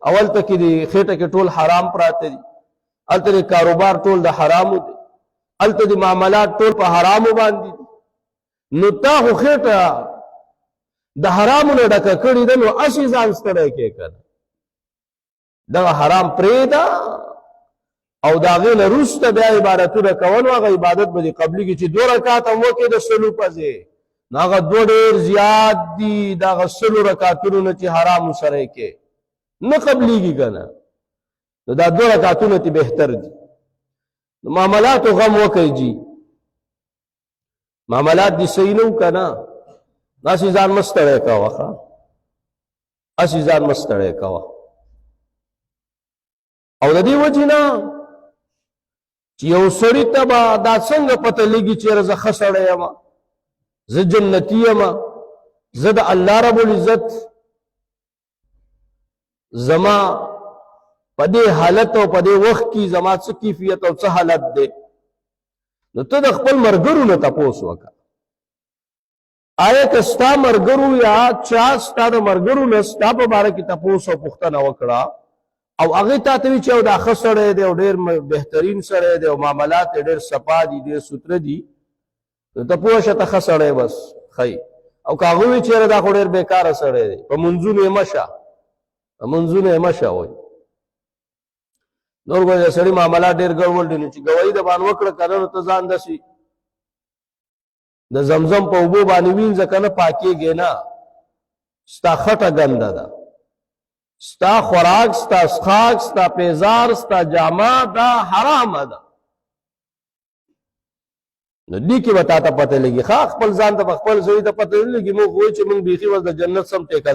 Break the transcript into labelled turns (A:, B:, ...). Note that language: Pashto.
A: اول ته کې دی خېټه کې ټول حرام پراته دي، هلته د کاروبار ټول د حرامو دی، هلته د معاملات ټول په حرامو باندې دي. نو تا خو خېټه د حرامو نه ډکه کړې ده، نو هسې ځان ستړی کې که نه دغه حرام پرېږده او د هغې نه وروسته بیا عبادتونه کول، هغه عبادت به دې قبلېږي. چې 2 رکعات هم وکړې د سلو پسې، نو هغه 2 ډېر زیات دي د هغه 100 رکعتونو نه چې حرامو سره یې کې نه قبلېږي که نه. نو دا 2 رکعتونه تی بهتر دي. نو معاملاتو غم وکئ جي، معاملات دي صحیح نه و که نه، داسې ځان مه ستړی کوه، هسې ځان مه ستړی کوه. او د دې وجې نه چې یو سړي ته به دا څنګه پته لګي چې زه ښه سړی یم، زه جنتي یم، زه د الله رب العزت زما په دې حالت او په دې وخت کې زما څه کیفیت او څه حالت دی. نو ته د خپل ملګرو نه تپوس وکړه، آیا که ستا ملګرو یا چا ستا د ملګرو نه ستا په باره کې تپوس او پوښتنه وکړه او هغې تا ته وي چې دا ښه سړی دی او ډېر بهترین سړی دی او معاملات یې ډېر صفا دي، ډېر سوتره دي، نو ته پوه شه ته ښه سړی بس ښی. او که هغه وي چېرې دا خو ډېر بېکاره سړی دی، په منځونو یې مه شه، په منځونو یې مه شه وایي. نور ګویا سړي معاملات ډېر ګډوډ دي، نو چې ګواهي د باندې وکړه که نه، نو ته ځان داسې د زمزم په اوبو باندې وینځه که نه، پاکېږې نه. ستا خټه ګنده ده، ستا خوراک، ستا څښاک، ستا پیزار، ستا جامه دا حرامه ده. نو دې کې به تا ته پته لګي. ښه خپل ځان ته په خپل سړي ته پته نه لګي، موږ وایو چې موږ بیخي اوس د جنت سم ټیکه